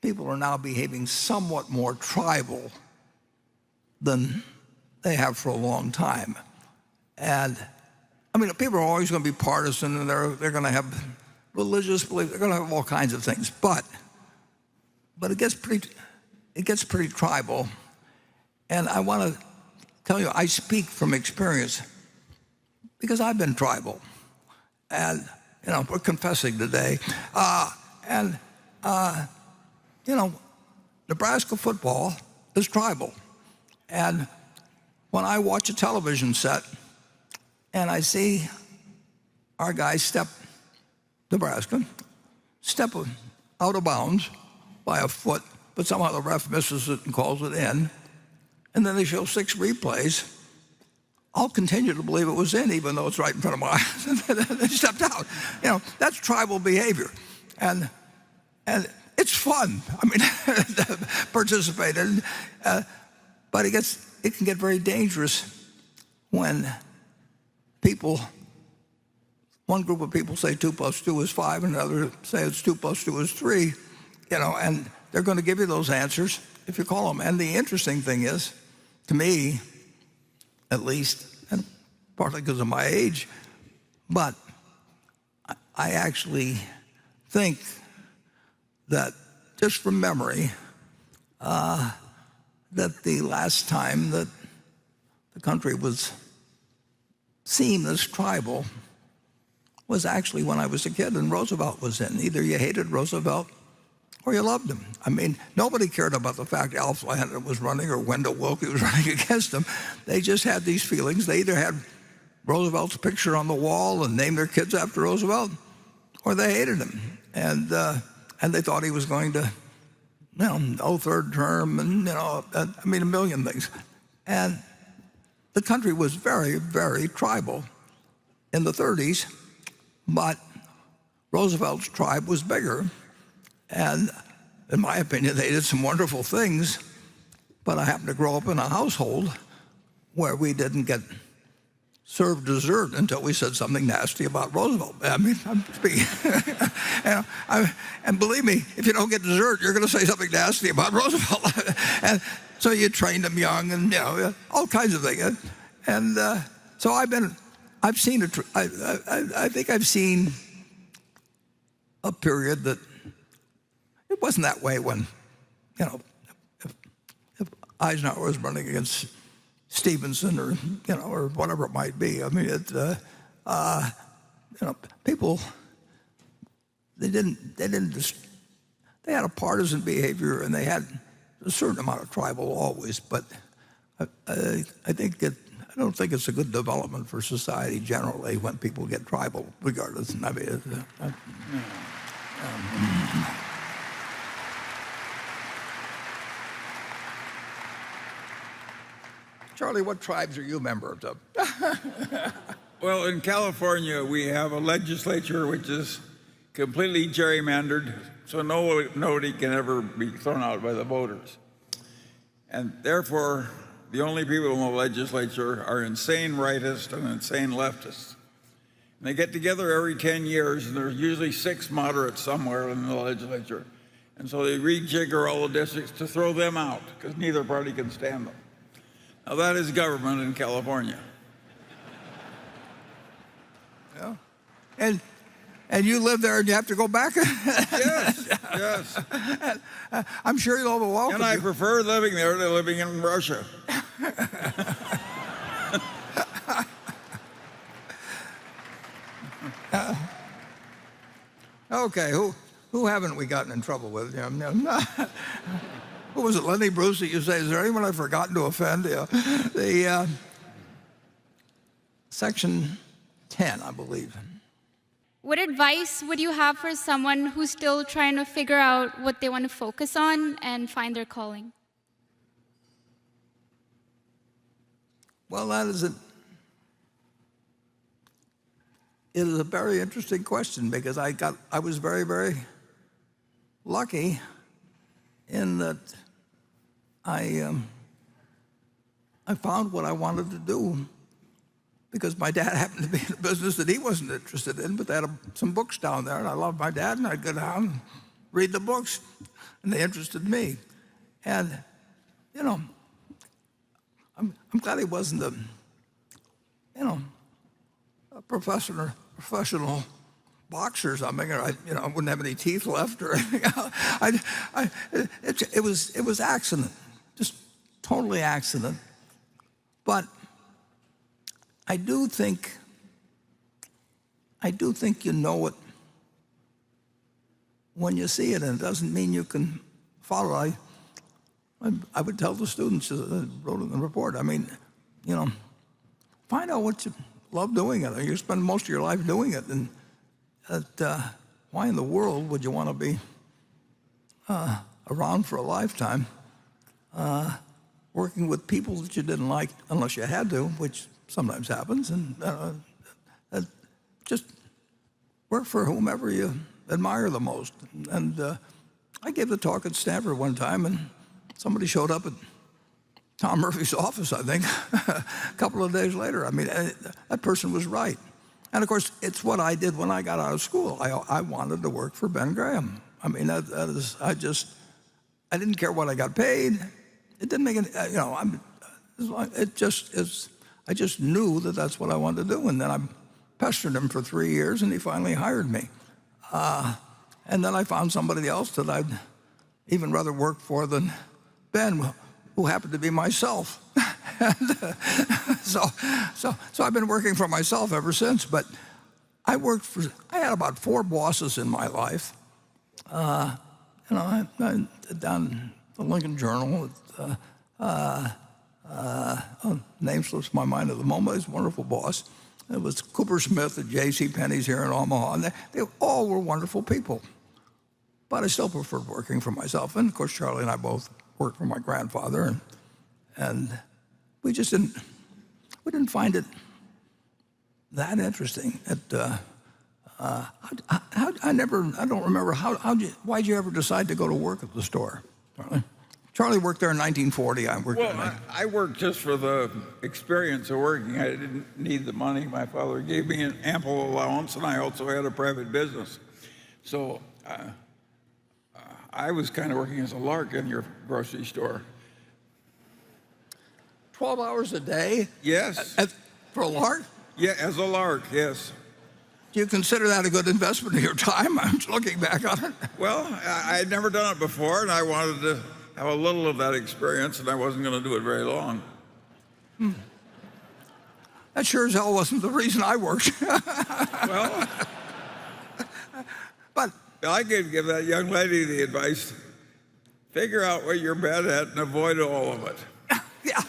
people are now behaving somewhat more tribal than they have for a long time. And I mean, people are always going to be partisan, and they're going to have religious beliefs. They're going to have all kinds of things. But it gets pretty tribal. And I want to tell you, I speak from experience because I've been tribal. And, we're confessing today. Nebraska football is tribal. And when I watch a television set and I see our guys Nebraska step out of bounds by a foot, but somehow the ref misses it and calls it in, and then they show 6 replays, I'll continue to believe it was in, even though it's right in front of my eyes. They stepped out. That's tribal behavior. And it's fun. I mean, to participate in. But it can get very dangerous when one group of people say 2 + 2 is 5, and another say it's 2 + 2 is 3, and they're going to give you those answers if you call them. And the interesting thing is, to me, at least, and partly because of my age, but I actually think that, just from memory, that the last time that the country was seen as tribal was actually when I was a kid and Roosevelt was in. Either you hated Roosevelt or you loved him. I mean, nobody cared about the fact Alf Landon was running or Wendell Willkie was running against him. They just had these feelings. They either had Roosevelt's picture on the wall and named their kids after Roosevelt, or they hated him. And they thought he was going to, no third term, and, a million things. And the country was very, very tribal in the 30s, but Roosevelt's tribe was bigger. And in my opinion, they did some wonderful things, but I happened to grow up in a household where we didn't get served dessert until we said something nasty about Roosevelt. I mean, I'm speaking. And believe me, if you don't get dessert, you're going to say something nasty about Roosevelt. And so you trained them young, and all kinds of things. And so I think I've seen a period that it wasn't that way when, if Eisenhower was running against Stevenson or whatever it might be. I mean, people, they had a partisan behavior, and they had a certain amount of tribal always. But I don't think it's a good development for society generally when people get tribal, regardless. I mean, Charlie, what tribes are you members of? Well, in California, we have a legislature which is completely gerrymandered, so nobody can ever be thrown out by the voters. And therefore, the only people in the legislature are insane rightists and insane leftists. And they get together every 10 years, and there's usually 6 moderates somewhere in the legislature. And so they rejigger all the districts to throw them out, because neither party can stand them. Now, that is government in California. Yeah. And you live there and you have to go back? Yes, yes. I'm sure you'll be welcome. And I prefer living there to living in Russia. Okay, who haven't we gotten in trouble with? Who was it, Lenny Bruce, that you say, is there anyone I've forgotten to offend? The Section 10, I believe. What advice would you have for someone who's still trying to figure out what they want to focus on and find their calling? Well, it is a very interesting question, because I was very, very lucky in that I found what I wanted to do because my dad happened to be in a business that he wasn't interested in, but they had some books down there, and I loved my dad, and I'd go down and read the books, and they interested me. And, you know, I'm glad he wasn't a professional boxer or something, or I wouldn't have any teeth left or anything. It was accident, just totally accident. But I do think you know it when you see it, and it doesn't mean you can follow it. I would tell the students that wrote in the report, I mean, find out what you love doing it. You spend most of your life doing it, and why in the world would you want to be around for a lifetime working with people that you didn't like unless you had to, which sometimes happens, and just work for whomever you admire the most. And I gave a talk at Stanford one time, and somebody showed up at Tom Murphy's office, I think, a couple of days later. I mean, that person was right. And of course, it's what I did when I got out of school. I wanted to work for Ben Graham. I mean, I didn't care what I got paid. It didn't make any, I just knew that that's what I wanted to do. And then I pestered him for 3 years, and he finally hired me. And then I found somebody else that I'd even rather work for than Ben, who happened to be myself. So I've been working for myself ever since. But I had about 4 bosses in my life. I down the Lincoln Journal. Name slips my mind at the moment. He's a wonderful boss. It was Cooper Smith at J.C. Penney's here in Omaha. And they all were wonderful people. But I still preferred working for myself. And of course, Charlie and I both worked for my grandfather, and we just didn't find it that interesting. I don't remember why'd you ever decide to go to work at the store, Charlie? Charlie worked there in 1940. I worked just for the experience of working. I didn't need the money. My father gave me an ample allowance, and I also had a private business. So I was kind of working as a lark in your grocery store. 12 hours a day? Yes. For a lark? Yeah, as a lark, yes. Do you consider that a good investment of your time? I'm just looking back on it. Well, I had never done it before, and I wanted to have a little of that experience, and I wasn't going to do it very long. That sure as hell wasn't the reason I worked. Well, but I could give that young lady the advice, figure out what you're bad at and avoid all of it. Yeah.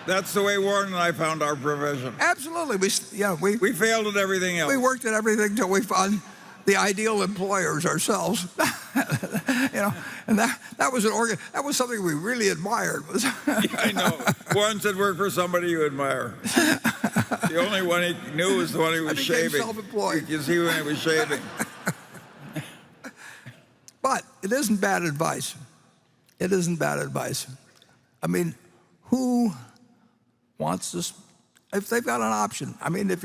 That's the way Warren and I found our profession. Absolutely. We failed at everything else. We worked at everything till we found the ideal employers ourselves. And that was something we really admired. Yeah, I know. Warren said work for somebody you admire. The only one he knew was the one he was shaving. Self-employed. You could see when he was shaving. But it isn't bad advice. It isn't bad advice. I mean, who wants this? If they've got an option. I mean, if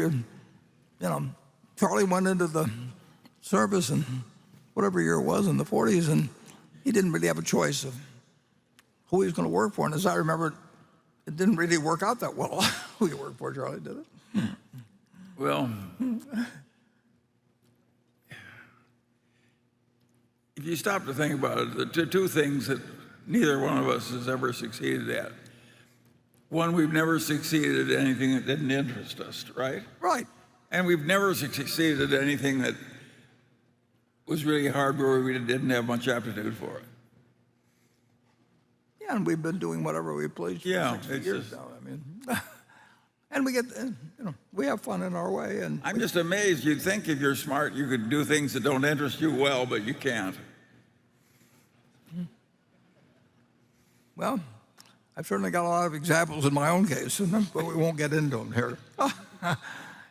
Charlie went into the service in whatever year it was in the 40s, and he didn't really have a choice of who he was going to work for. And as I remember, it didn't really work out that well who you worked for, Charlie, did it? Well, if you stop to think about it, the two things that neither one of us has ever succeeded at. One, we've never succeeded at anything that didn't interest us, right? Right. And we've never succeeded at anything that was really hard where we didn't have much aptitude for it. Yeah, and we've been doing whatever we please for 60 years now. I mean, and we get, we have fun in our way. And I'm just amazed. You'd think if you're smart, you could do things that don't interest you well, but you can't. Well, I've certainly got a lot of examples in my own case, but we won't get into them here.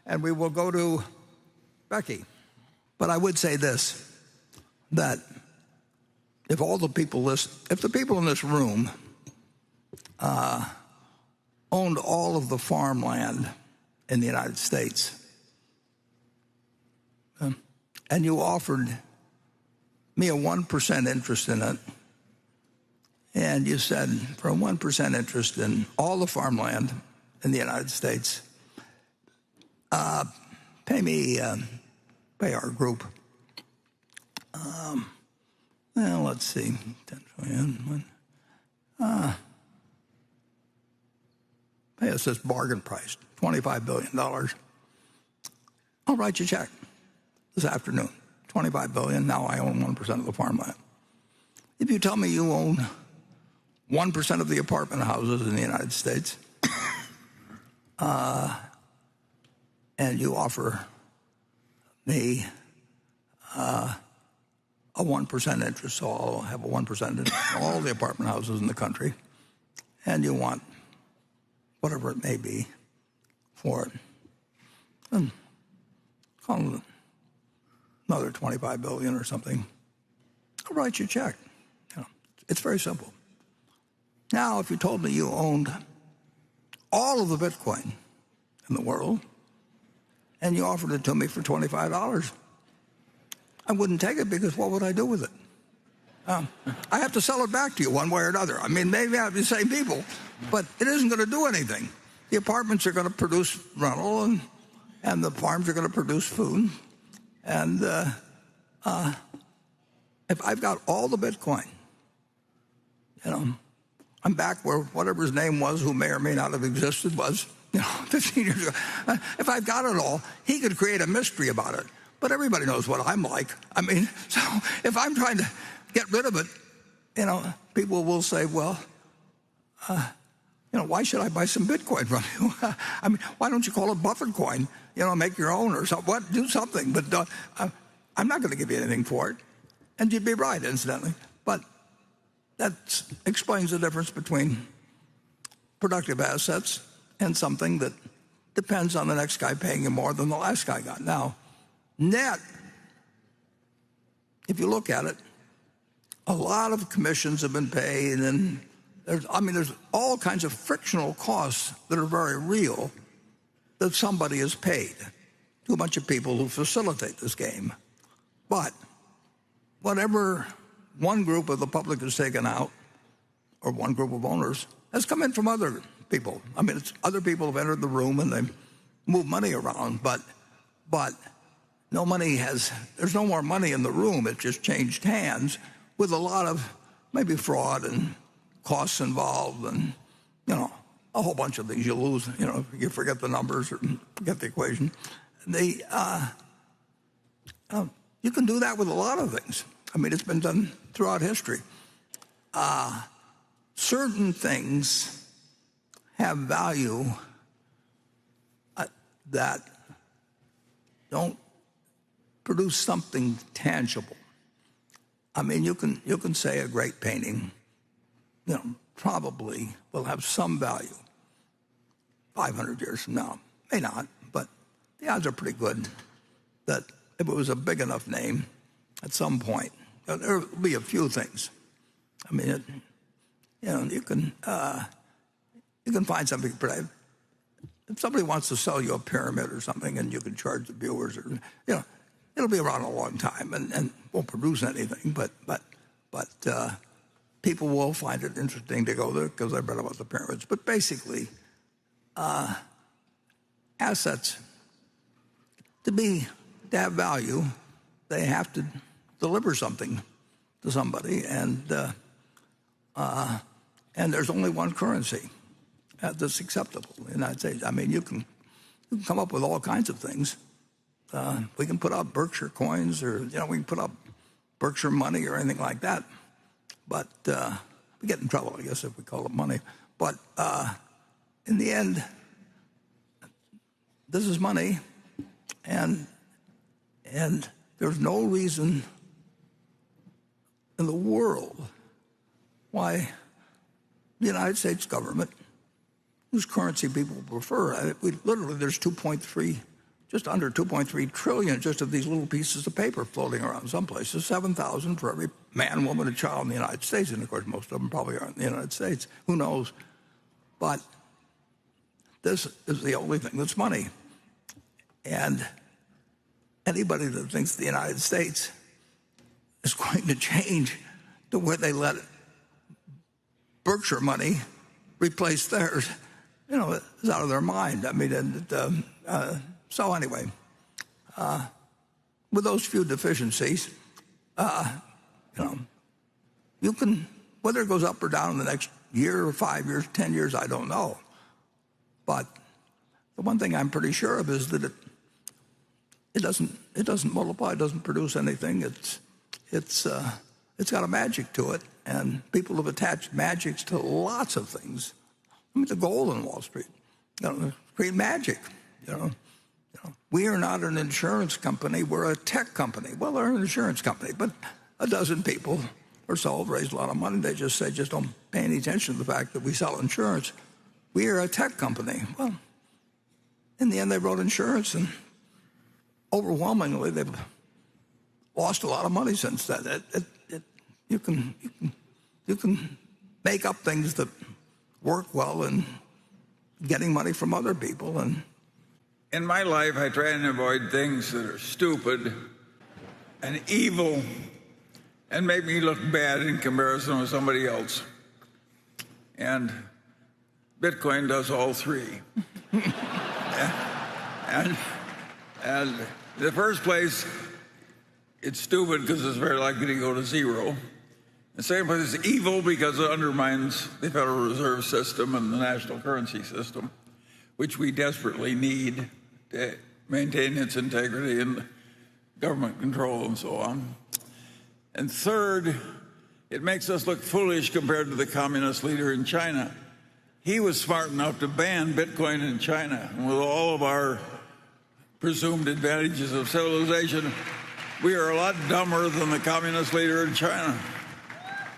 And we will go to Becky. But I would say this, that if the people in this room owned all of the farmland in the United States, and you offered me a 1% interest in it, and you said for a 1% interest in all the farmland in the United States, pay our group, well, let's see, 10 trillion, pay us this bargain price, $25 billion. I'll write you a check this afternoon, $25 billion. Now I own 1% of the farmland. If you tell me you own 1% of the apartment houses in the United States, and you offer me a 1% interest, so I'll have a 1% interest in all the apartment houses in the country, and you want whatever it may be for it, then call it another $25 billion or something. I'll write you a check. It's very simple. Now, if you told me you owned all of the Bitcoin in the world and you offered it to me for $25, I wouldn't take it, because what would I do with it? I have to sell it back to you one way or another. I mean, maybe I have the same people, but it isn't going to do anything. The apartments are going to produce rental, and the farms are going to produce food. And if I've got all the Bitcoin, I'm back where whatever his name was, who may or may not have existed, was 15 years ago. If I've got it all, he could create a mystery about it. But everybody knows what I'm like. I mean, so if I'm trying to get rid of it, people will say, well, why should I buy some Bitcoin from you? I mean, why don't you call it Buffett coin? Make your own or something. What? Do something. But I'm not going to give you anything for it. And you'd be right, incidentally. But that explains the difference between productive assets and something that depends on the next guy paying you more than the last guy got. Now, net, if you look at it, a lot of commissions have been paid, and there's all kinds of frictional costs that are very real that somebody has paid to a bunch of people who facilitate this game. But whatever one group of the public has taken out, or one group of owners, has come in from other people. I mean, it's other people have entered the room and they move money around, but there's no more money in the room. It just changed hands with a lot of maybe fraud and costs involved, and a whole bunch of things. You lose, you forget the numbers or forget the equation. You can do that with a lot of things. I mean, it's been done throughout history. Certain things have value that don't produce something tangible. I mean, you can say a great painting, probably will have some value 500 years from now. May not, but the odds are pretty good that if it was a big enough name, at some point there will be a few things. I mean, you can find something. If somebody wants to sell you a pyramid or something, and you can charge the viewers, or it'll be around a long time and won't produce anything. But people will find it interesting to go there because I've read about the pyramids. But basically, assets, to have value, they have to deliver something to somebody, and there's only one currency that's acceptable in the United States. I mean, you can come up with all kinds of things. We can put out Berkshire coins, or we can put up Berkshire money or anything like that. But we get in trouble, I guess, if we call it money. But in the end, this is money, and there's no reason in the world why the United States government, whose currency people prefer, there's just under 2.3 trillion just of these little pieces of paper floating around some places, 7,000 for every man, woman, and child in the United States. And of course, most of them probably aren't in the United States. Who knows? But this is the only thing that's money. And anybody that thinks the United States is going to change to where they let Berkshire money replace theirs. It's out of their mind. I mean, so anyway, with those few deficiencies, you can, whether it goes up or down in the next year or 5 years, 10 years, I don't know. But the one thing I'm pretty sure of is that it doesn't multiply, it doesn't produce anything. It's got a magic to it, and people have attached magics to lots of things. I mean, the gold in Wall Street, create magic. We are not an insurance company; we're a tech company. Well, they're an insurance company, but a dozen people or so have raised a lot of money. They just say, just don't pay any attention to the fact that we sell insurance. We are a tech company. Well, in the end, they wrote insurance, and overwhelmingly, they've lost a lot of money since then. You can make up things that work well and getting money from other people. And in my life, I try and avoid things that are stupid and evil and make me look bad in comparison with somebody else. And Bitcoin does all three. and in the first place, it's stupid because it's very likely to go to zero. The second place is evil because it undermines the Federal Reserve System and the national currency system, which we desperately need to maintain its integrity and government control and so on. And third, it makes us look foolish compared to the communist leader in China. He was smart enough to ban Bitcoin in China. And with all of our presumed advantages of civilization, we are a lot dumber than the communist leader in China.